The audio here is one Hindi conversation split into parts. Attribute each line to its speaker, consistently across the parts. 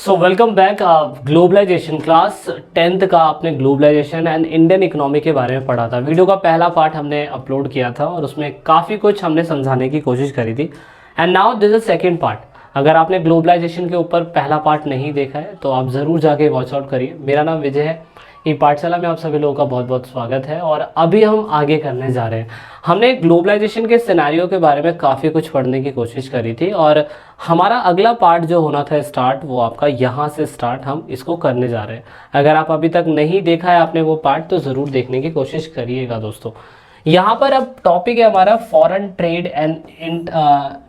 Speaker 1: सो welcome back. Globalisation class 10th का आपने ग्लोबलाइजेशन एंड इंडियन इकोनॉमी के बारे में पढ़ा था। वीडियो का पहला पार्ट हमने अपलोड किया था और उसमें काफ़ी कुछ हमने समझाने की कोशिश करी थी। And now this is second part. अगर आपने ग्लोबलाइजेशन के ऊपर पहला पार्ट नहीं देखा है तो आप ज़रूर जाके वॉच आउट करिए। मेरा नाम विजय है। ये पाठशाला में आप सभी लोगों का बहुत बहुत स्वागत है। और अभी हम आगे करने जा रहे हैं। हमने ग्लोबलाइजेशन के सिनेरियो के बारे में काफ़ी कुछ पढ़ने की कोशिश करी थी और हमारा अगला पार्ट जो होना था स्टार्ट, वो आपका यहाँ से स्टार्ट हम इसको करने जा रहे हैं। अगर आप अभी तक नहीं देखा है आपने वो पार्ट तो ज़रूर देखने की कोशिश करिएगा दोस्तों। यहाँ पर अब टॉपिक है हमारा foreign trade and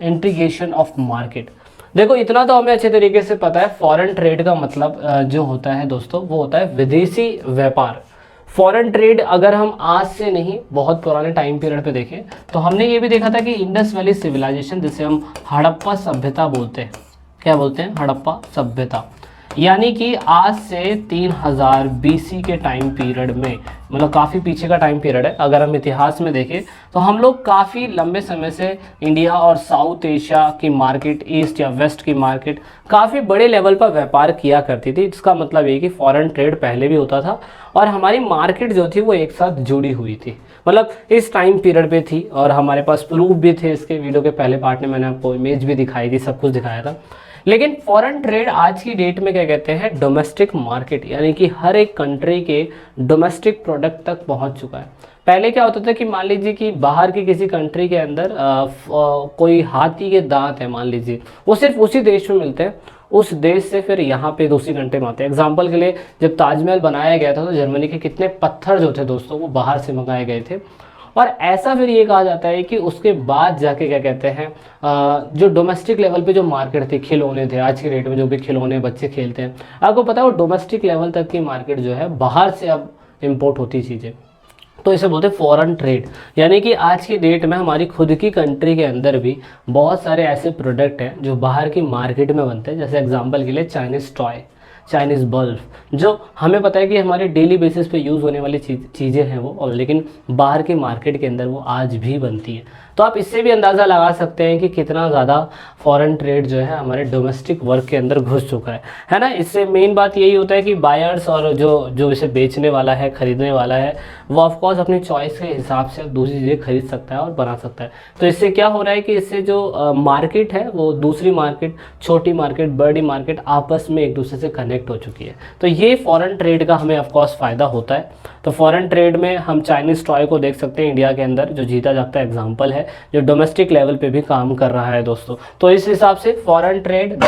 Speaker 1: integration of market. देखो इतना तो हमें अच्छे तरीके से पता है, फॉरेन ट्रेड का मतलब जो होता है दोस्तों वो होता है विदेशी व्यापार। फॉरेन ट्रेड अगर हम आज से नहीं बहुत पुराने टाइम पीरियड पे देखें तो हमने ये भी देखा था कि इंडस वैली सिविलाइजेशन, जिसे हम हड़प्पा सभ्यता बोलते हैं, क्या बोलते हैं, हड़प्पा सभ्यता, यानी कि आज से 3000 BC के टाइम पीरियड में, मतलब काफ़ी पीछे का टाइम पीरियड है। अगर हम इतिहास में देखें तो हम लोग काफ़ी लंबे समय से इंडिया और साउथ एशिया की मार्केट, ईस्ट या वेस्ट की मार्केट, काफ़ी बड़े लेवल पर व्यापार किया करती थी। इसका मतलब ये कि फॉरेन ट्रेड पहले भी होता था और हमारी मार्केट जो थी वो एक साथ जुड़ी हुई थी, मतलब इस टाइम पीरियड पे थी। और हमारे पास प्रूफ भी थे इसके। वीडियो के पहले पार्ट में मैंने आपको इमेज भी दिखाई थी, सब कुछ दिखाया था। लेकिन फॉरेन ट्रेड आज की डेट में क्या कहते हैं, डोमेस्टिक मार्केट, यानी कि हर एक कंट्री के डोमेस्टिक प्रोडक्ट तक पहुंच चुका है। पहले क्या होता था कि मान लीजिए कि बाहर की किसी कंट्री के अंदर कोई हाथी के दांत है, मान लीजिए वो सिर्फ उसी देश में मिलते हैं, उस देश से फिर यहाँ पे दूसरी कंट्री में आते हैं। एग्जाम्पल के लिए जब ताजमहल बनाया गया था तो जर्मनी के कितने पत्थर जो थे दोस्तों वो बाहर से मंगाए गए थे। और ऐसा फिर ये कहा जाता है कि उसके बाद जाके क्या कहते हैं, जो डोमेस्टिक लेवल पे जो मार्केट थी, खिलौने थे, आज के डेट में जो भी खिलौने बच्चे खेलते हैं, आपको पता है वो डोमेस्टिक लेवल तक की मार्केट जो है बाहर से अब इम्पोर्ट होती चीज़ें, तो इसे बोलते हैं फॉरेन ट्रेड। यानी कि आज की डेट में हमारी खुद की कंट्री के अंदर भी बहुत सारे ऐसे प्रोडक्ट हैं जो बाहर की मार्केट में बनते हैं। जैसे एग्जांपल के लिए चाइनीज़ टॉय, चाइनीज़ बल्ब, जो हमें पता है कि हमारे डेली बेसिस पे यूज़ होने वाली चीज़ें हैं वो, और लेकिन बाहर की मार्केट के अंदर वो आज भी बनती हैं। तो आप इससे भी अंदाज़ा लगा सकते हैं कि कितना ज़्यादा फॉरेन ट्रेड जो है हमारे डोमेस्टिक वर्क के अंदर घुस चुका है ना। इससे मेन बात यही होता है कि बायर्स और जो इसे बेचने वाला है, ख़रीदने वाला है, वो ऑफकोर्स अपनी चॉइस के हिसाब से दूसरी चीज़ें खरीद सकता है और बना सकता है। तो इससे क्या हो रहा है कि इससे जो मार्केट है वो दूसरी मार्केट, छोटी मार्केट, बड़ी मार्केट आपस में एक दूसरे से कनेक्ट हो चुकी है। तो ये फॉरेन ट्रेड का हमें ऑफकोर्स फ़ायदा होता है। तो फॉरेन ट्रेड में हम चाइनीज़ टॉय को देख सकते हैं इंडिया के अंदर, जो जीता जागता एग्जाम्पल है, जो डोमेस्टिक लेवल पे भी काम कर रहा है दोस्तों। तो इस हिसाब से फॉरेन ट्रेड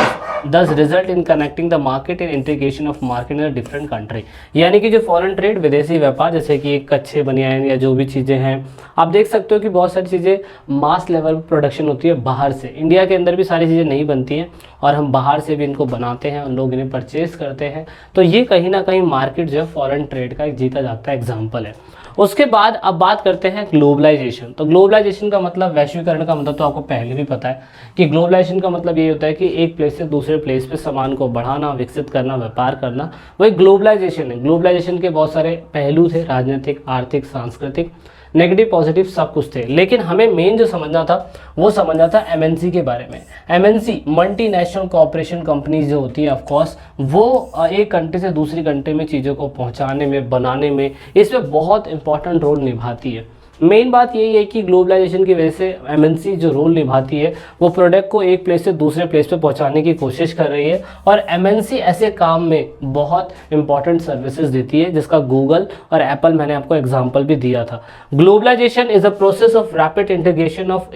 Speaker 1: दस result in connecting the market in integration of market in a different country. यानी कि जो फॉरेन ट्रेड, विदेशी व्यापार, जैसे कि कच्चे बनियान या जो भी चीज़ें हैं, आप देख सकते हो कि बहुत सारी चीज़ें मास लेवल पर प्रोडक्शन होती है बाहर से। इंडिया के अंदर भी सारी चीज़ें नहीं बनती हैं और हम बाहर से भी इनको बनाते हैं और लोग इन्हें परचेज करते हैं। तो ये कहीं ना कहीं मार्केट जो है फॉरेन ट्रेड का एक जीता जाता एग्जाम्पल है। उसके बाद अब बात करते हैं ग्लोबलाइजेशन। तो ग्लोबलाइजेशन का मतलब, वैश्वीकरण का मतलब तो आपको पहले भी पता है कि ग्लोबलाइजेशन का मतलब ये होता है कि एक प्लेस से दूसरे प्लेस पे सामान को बढ़ाना, विकसित करना, व्यापार करना, वही ग्लोबलाइजेशन है। ग्लोबलाइजेशन के बहुत सारे पहलू थे, राजनीतिक, आर्थिक, सांस्कृतिक, नेगेटिव, पॉजिटिव, सब कुछ थे। लेकिन हमें मेन जो समझना था वो समझना था एमएनसी के बारे में। एमएनसी, मल्टीनेशनल कॉर्पोरेशन कंपनीज जो होती है, ऑफ कोर्स वो एक कंट्री से दूसरी कंट्री में चीज़ों को पहुंचाने में, बनाने में, इसमें बहुत इंपॉर्टेंट रोल निभाती है। मेन बात यही है कि ग्लोबलाइजेशन की वजह से एमएनसी जो रोल निभाती है वो प्रोडक्ट को एक प्लेस से दूसरे प्लेस पे पहुंचाने की कोशिश कर रही है। और एमएनसी ऐसे काम में बहुत इंपॉर्टेंट सर्विसेज देती है, जिसका गूगल और एप्पल, मैंने आपको एग्जांपल भी दिया था। Globalisation is a process of rapid integration of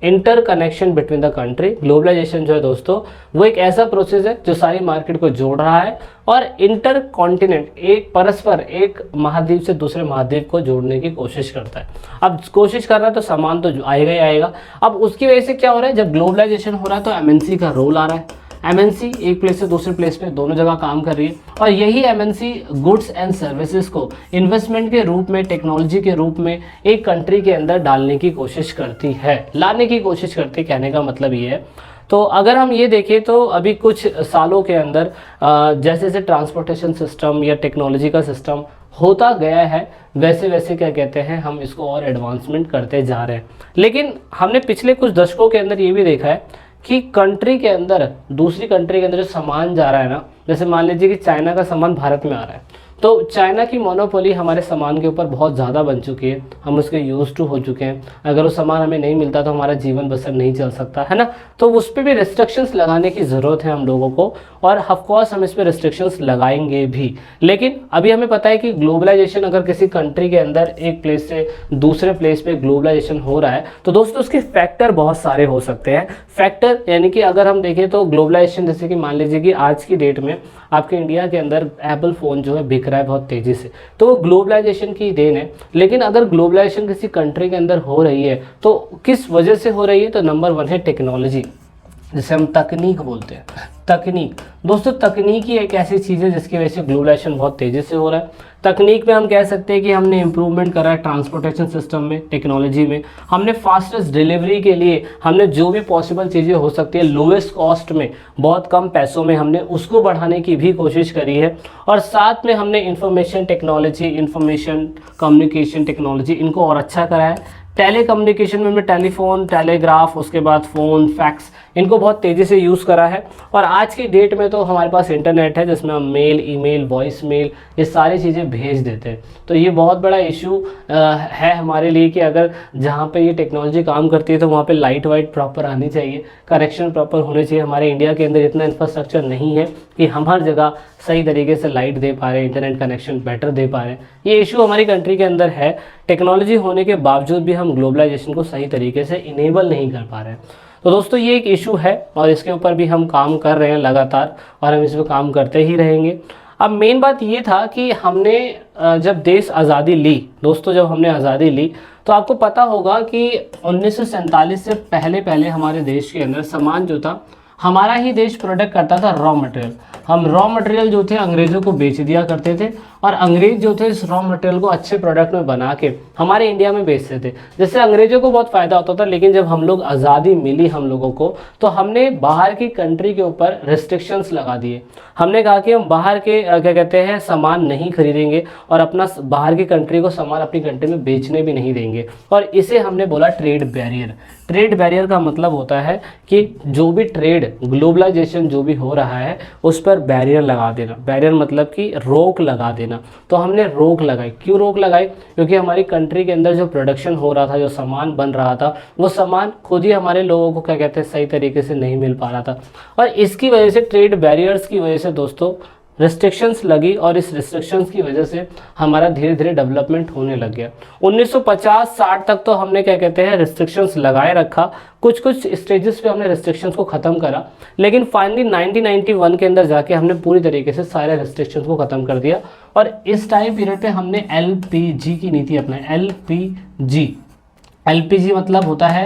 Speaker 1: interconnection between the country. Globalisation जो है दोस्तों वो एक ऐसा प्रोसेस है जो सारी मार्केट को जोड़ रहा है और इंटर कॉन्टिनेंट, एक परस्पर एक महाद्वीप से दूसरे महाद्वीप को जोड़ने की कोशिश करता है। अब कोशिश कर रहा है तो सामान तो आएगा ही आएगा। अब उसकी वजह से क्या हो रहा है, जब ग्लोबलाइजेशन हो रहा है तो एमएनसी का रोल आ रहा है। एमएनसी एक प्लेस से दूसरे प्लेस पे दोनों जगह काम कर रही है और यही एमएनसी गुड्स एंड सर्विसेज को इन्वेस्टमेंट के रूप में, टेक्नोलॉजी के रूप में एक कंट्री के अंदर डालने की कोशिश करती है, लाने की कोशिश करती है। कहने का मतलब ये है। तो अगर हम ये देखें तो अभी कुछ सालों के अंदर जैसे जैसे ट्रांसपोर्टेशन सिस्टम या टेक्नोलॉजी का सिस्टम होता गया है, वैसे वैसे क्या कहते हैं, हम इसको और एडवांसमेंट करते जा रहे हैं। लेकिन हमने पिछले कुछ दशकों के अंदर ये भी देखा है कि कंट्री के अंदर, दूसरी कंट्री के अंदर जो सामान जा रहा है ना, जैसे मान लीजिए कि चाइना का सामान भारत में आ रहा है, तो चाइना की मोनोपोली हमारे सामान के ऊपर बहुत ज़्यादा बन चुकी है, हम उसके यूज टू हो चुके हैं। अगर वो सामान हमें नहीं मिलता तो हमारा जीवन बसर नहीं चल सकता है ना, तो उस पर भी रिस्ट्रिक्शंस लगाने की ज़रूरत है हम लोगों को, और ऑफकोर्स हम इस पर रिस्ट्रिक्शंस लगाएंगे भी। लेकिन अभी हमें पता है कि ग्लोबलाइजेशन, अगर किसी कंट्री के अंदर एक प्लेस से दूसरे प्लेस पे ग्लोबलाइजेशन हो रहा है, तो दोस्तों उसके फैक्टर बहुत सारे हो सकते हैं। फैक्टर यानी कि अगर हम देखें तो ग्लोबलाइजेशन, जैसे कि मान लीजिए कि आज की डेट में आपके इंडिया के अंदर एप्पल फ़ोन जो है बिक रहा है बहुत तेज़ी से, तो वो ग्लोबलाइजेशन की देन है। लेकिन अगर ग्लोबलाइजेशन किसी कंट्री के अंदर हो रही है तो किस वजह से हो रही है, तो नंबर 1 है टेक्नोलॉजी, जिसे हम तकनीक बोलते हैं। तकनीक दोस्तों, तकनीक ही एक ऐसी चीज़ है जिसकी वजह से ग्लोबलाइजेशन बहुत तेज़ी से हो रहा है। तकनीक में हम कह सकते हैं कि हमने इम्प्रूवमेंट करा है ट्रांसपोर्टेशन सिस्टम में, टेक्नोलॉजी में। हमने फास्टेस्ट डिलीवरी के लिए हमने जो भी पॉसिबल चीज़ें हो सकती है लोवेस्ट कॉस्ट में, बहुत कम पैसों में, हमने उसको बढ़ाने की भी कोशिश करी है। और साथ में हमने information technology, information communication technology, इनको और अच्छा करा है। टेली कम्युनिकेशन में हमने टेलीफोन, टेलीग्राफ, उसके बाद फ़ोन, फैक्स, इनको बहुत तेज़ी से यूज़ करा है। और आज की डेट में तो हमारे पास इंटरनेट है जिसमें हम मेल, ईमेल, वॉइस मेल, ये सारी चीज़ें भेज देते हैं। तो ये बहुत बड़ा इशू है हमारे लिए कि अगर जहाँ पे ये टेक्नोलॉजी काम करती है तो वहाँ पे लाइट वाइट प्रॉपर आनी चाहिए, करेक्शन प्रॉपर होने चाहिए। हमारे इंडिया के अंदर इतना इंफ्रास्ट्रक्चर नहीं है कि हम हर जगह सही तरीके से लाइट दे पा रहे हैं, इंटरनेट कनेक्शन बेटर दे पा रहे हैं। ये इशू हमारी कंट्री के अंदर है। टेक्नोलॉजी होने के बावजूद भी हम ग्लोबलाइजेशन को सही तरीके से इनेबल नहीं कर पा रहे हैं। तो दोस्तों ये एक इशू है और इसके ऊपर भी हम काम कर रहे हैं लगातार, और हम इस पर काम करते ही रहेंगे। अब मेन बात ये था कि हमने जब देश आज़ादी ली, दोस्तों जब हमने आज़ादी ली, तो आपको पता होगा कि 1947 से पहले हमारे देश के अंदर सामान जो था, हमारा ही देश प्रोडक्ट करता था रॉ मटेरियल। हम रॉ मटेरियल जो थे अंग्रेज़ों को बेच दिया करते थे, और अंग्रेज़ जो थे इस रॉ मटेरियल को अच्छे प्रोडक्ट में बना के हमारे इंडिया में बेचते थे, जिससे अंग्रेज़ों को बहुत फ़ायदा होता था। लेकिन जब हम लोग आज़ादी मिली हम लोगों को, तो हमने बाहर की कंट्री के ऊपर रिस्ट्रिक्शंस लगा दिए। हमने कहा कि हम बाहर के क्या कहते हैं सामान नहीं खरीदेंगे, और अपना बाहर की कंट्री को सामान अपनी कंट्री में बेचने भी नहीं देंगे, और इसे हमने बोला ट्रेड बैरियर। ट्रेड बैरियर का मतलब होता है कि जो भी ट्रेड, ग्लोबलाइजेशन जो भी हो रहा है उस पर बैरियर लगा देना। बैरियर मतलब कि रोक लगा देना। तो हमने रोक लगाई। क्यों रोक लगाई? क्योंकि हमारी कंट्री के अंदर जो प्रोडक्शन हो रहा था, जो सामान बन रहा था, वो सामान खुद ही हमारे लोगों को क्या कहते हैं सही तरीके से नहीं मिल पा रहा था। और इसकी वजह से, ट्रेड बैरियर्स की वजह से दोस्तों रिस्ट्रिक्शंस लगी, और इस रिस्ट्रिक्शंस की वजह से हमारा धीरे धीरे डेवलपमेंट होने लग गया। 1950-60 तक तो हमने क्या कहते हैं रिस्ट्रिक्शंस लगाए रखा। कुछ कुछ स्टेजेस पे हमने रिस्ट्रिक्शंस को ख़त्म करा, लेकिन फाइनली 1991 के अंदर जाके हमने पूरी तरीके से सारे रिस्ट्रिक्शंस को ख़त्म कर दिया। और इस टाइम पीरियड पे हमने LPG की नीति अपनाई। LPG मतलब होता है,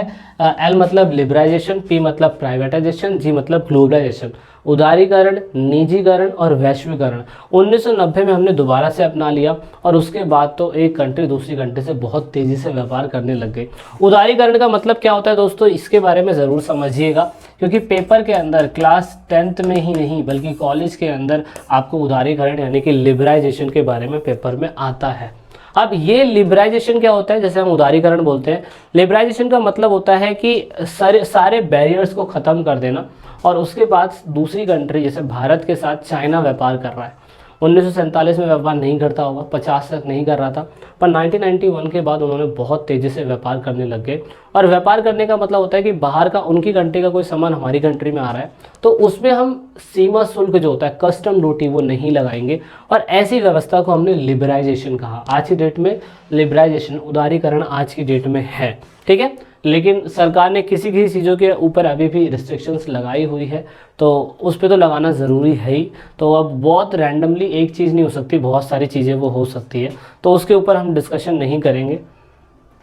Speaker 1: L मतलब लिबराइजेशन, P मतलब प्राइवेटाइजेशन, G मतलब ग्लोबलाइजेशन। उदारीकरण, निजीकरण और वैश्वीकरण 1990 में हमने दोबारा से अपना लिया, और उसके बाद तो एक कंट्री दूसरी कंट्री से बहुत तेज़ी से व्यापार करने लग गई। उदारीकरण का मतलब क्या होता है दोस्तों, इसके बारे में ज़रूर समझिएगा, क्योंकि पेपर के अंदर क्लास 10th में ही नहीं बल्कि कॉलेज के अंदर आपको उदारीकरण यानी कि लिबराइजेशन के बारे में पेपर में आता है। अब ये लिबराइजेशन क्या होता है, जैसे हम उदारीकरण बोलते हैं, लिबराइजेशन का मतलब होता है कि सारे बैरियर्स को ख़त्म कर देना, और उसके बाद दूसरी कंट्री जैसे भारत के साथ चाइना व्यापार कर रहा है। 1947 में व्यापार नहीं करता होगा, 50 तक नहीं कर रहा था, पर 1991 के बाद उन्होंने बहुत तेज़ी से व्यापार करने लग गए। और व्यापार करने का मतलब होता है कि बाहर का, उनकी कंट्री का कोई सामान हमारी कंट्री में आ रहा है तो उसमें हम सीमा शुल्क जो होता है, कस्टम ड्यूटी, वो नहीं लगाएंगे। और ऐसी व्यवस्था को हमने लिबराइजेशन कहा। आज की डेट में लिबराइजेशन, उदारीकरण आज की डेट में है, ठीक है। लेकिन सरकार ने किसी चीज़ों के ऊपर अभी भी रिस्ट्रिक्शंस लगाई हुई है, तो उस पर तो लगाना ज़रूरी है ही। तो अब बहुत रैंडमली एक चीज़ नहीं हो सकती, बहुत सारी चीज़ें वो हो सकती है, तो उसके ऊपर हम डिस्कशन नहीं करेंगे।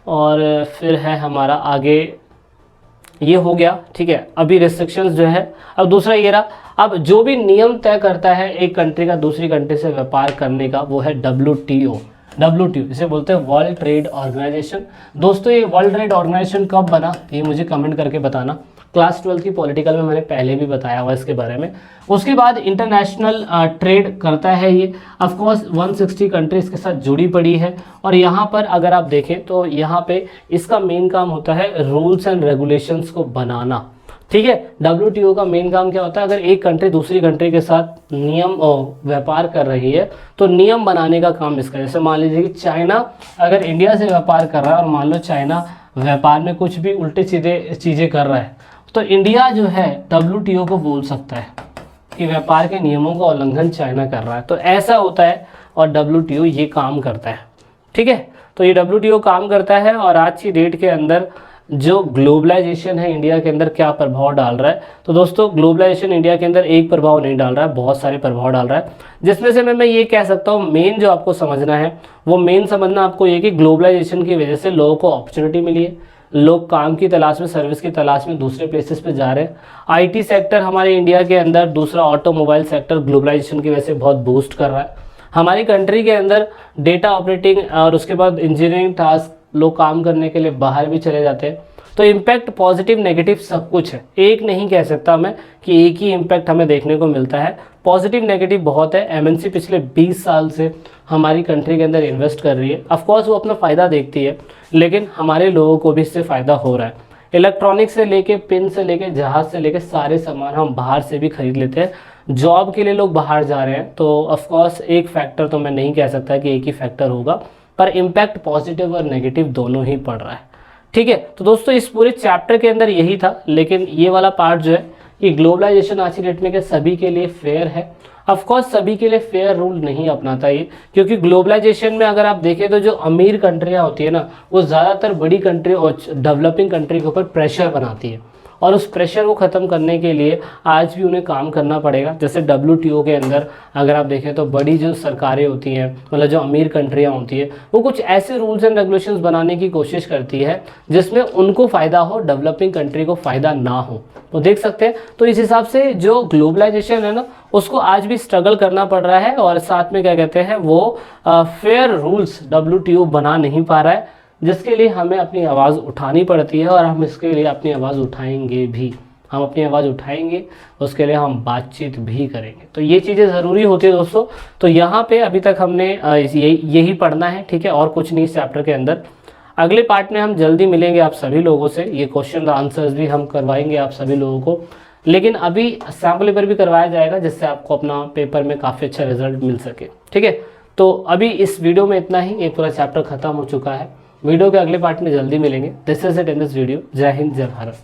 Speaker 1: और फिर है हमारा आगे, ये हो गया, ठीक है। अभी रिस्ट्रिक्शंस जो है, अब दूसरा ये रहा, अब जो भी नियम तय करता है एक कंट्री का दूसरी कंट्री से व्यापार करने का, वो है WTO। इसे बोलते हैं वर्ल्ड ट्रेड ऑर्गेनाइजेशन। दोस्तों ये वर्ल्ड ट्रेड ऑर्गेनाइजेशन कब बना, ये मुझे कमेंट करके बताना। क्लास 12 की पॉलिटिकल में मैंने पहले भी बताया हुआ इसके बारे में। उसके बाद इंटरनेशनल ट्रेड करता है ये, ऑफ कोर्स 160 कंट्रीज के साथ जुड़ी पड़ी है। और यहाँ पर अगर आप देखें तो यहाँ पे इसका मेन काम होता है रूल्स एंड रेगुलेशंस को बनाना, ठीक है। WTO का मेन काम क्या होता है, अगर एक कंट्री दूसरी कंट्री के साथ नियम और व्यापार कर रही है तो नियम बनाने का काम इसका। जैसे मान लीजिए कि चाइना अगर इंडिया से व्यापार कर रहा है और मान लो चाइना व्यापार में कुछ भी उल्टे सीधे चीज़ें कर रहा है, तो इंडिया जो है WTO को बोल सकता है कि व्यापार के नियमों का उल्लंघन चाइना कर रहा है। तो ऐसा होता है और WTO ये काम करता है। ठीक है, तो ये WTO काम करता है। और आज की डेट के अंदर जो ग्लोबलाइजेशन है इंडिया के अंदर क्या प्रभाव डाल रहा है, तो दोस्तों ग्लोबलाइजेशन इंडिया के अंदर एक प्रभाव नहीं डाल रहा है, बहुत सारे प्रभाव डाल रहा है। जिसमें से मैं ये कह सकता हूँ मेन जो आपको समझना है, वो मेन समझना आपको ये कि ग्लोबलाइजेशन की वजह से लोगों को अपॉर्चुनिटी मिली है, लोग काम की तलाश में, सर्विस की तलाश में दूसरे प्लेसेस पे जा रहे हैं। IT सेक्टर हमारे इंडिया के अंदर, दूसरा ऑटोमोबाइल सेक्टर ग्लोबलाइजेशन की वजह से बहुत बूस्ट कर रहा है। हमारी कंट्री के अंदर डेटा ऑपरेटिंग और उसके बाद इंजीनियरिंग टास्क लोग काम करने के लिए बाहर भी चले जाते हैं। तो इम्पैक्ट पॉजिटिव नेगेटिव सब कुछ है, एक नहीं कह सकता मैं कि एक ही इम्पैक्ट हमें देखने को मिलता है। पॉजिटिव नेगेटिव बहुत है। MNC पिछले 20 साल से हमारी कंट्री के अंदर इन्वेस्ट कर रही है। ऑफकोर्स वो अपना फ़ायदा देखती है, लेकिन हमारे लोगों को भी इससे फ़ायदा हो रहा है। इलेक्ट्रॉनिक से लेके, पिन से लेके, जहाज़ से लेके सारे सामान हम बाहर से भी खरीद लेते हैं। जॉब के लिए लोग बाहर जा रहे हैं। तो ऑफकोर्स एक फैक्टर तो मैं नहीं कह सकता कि एक ही फैक्टर होगा, पर इम्पैक्ट पॉजिटिव और नेगेटिव दोनों ही पड़ रहा है। ठीक है, तो दोस्तों इस पूरे चैप्टर के अंदर यही था। लेकिन ये वाला पार्ट जो है कि ग्लोबलाइजेशन आज की डेट में क्या सभी के लिए फेयर है? ऑफकोर्स सभी के लिए फेयर रूल नहीं अपनाता ये, क्योंकि ग्लोबलाइजेशन में अगर आप देखें तो जो अमीर कंट्रियाँ होती है ना, वो ज़्यादातर बड़ी कंट्री और डेवलपिंग कंट्री के ऊपर प्रेशर बनाती है। और उस प्रेशर को ख़त्म करने के लिए आज भी उन्हें काम करना पड़ेगा। जैसे WTO के अंदर अगर आप देखें तो बड़ी जो सरकारें होती हैं, मतलब जो अमीर कंट्रियां होती है, वो कुछ ऐसे रूल्स एंड रेगुलेशंस बनाने की कोशिश करती है जिसमें उनको फ़ायदा हो, डेवलपिंग कंट्री को फ़ायदा ना हो। तो देख सकते हैं, तो इस हिसाब से जो ग्लोबलाइजेशन है ना, उसको आज भी स्ट्रगल करना पड़ रहा है। और साथ में क्या कहते हैं, वो फेयर रूल्स WTO बना नहीं पा रहा है, जिसके लिए हमें अपनी आवाज़ उठानी पड़ती है। और हम इसके लिए अपनी आवाज़ उठाएंगे भी, हम अपनी आवाज़ उठाएंगे, उसके लिए हम बातचीत भी करेंगे। तो ये चीज़ें ज़रूरी होती है दोस्तों। तो यहाँ पे अभी तक हमने यही पढ़ना है, ठीक है, और कुछ नहीं इस चैप्टर के अंदर। अगले पार्ट में हम जल्दी मिलेंगे आप सभी लोगों से, ये क्वेश्चन आंसर्स भी हम करवाएंगे आप सभी लोगों को। लेकिन अभी सैम्पल पेपर भी करवाया जाएगा, जिससे आपको अपना पेपर में काफ़ी अच्छा रिजल्ट मिल सके। ठीक है, तो अभी इस वीडियो में इतना ही, ये पूरा चैप्टर खत्म हो चुका है। वीडियो के अगले पार्ट में जल्दी मिलेंगे। This is it in this video. जय हिंद, जय भारत।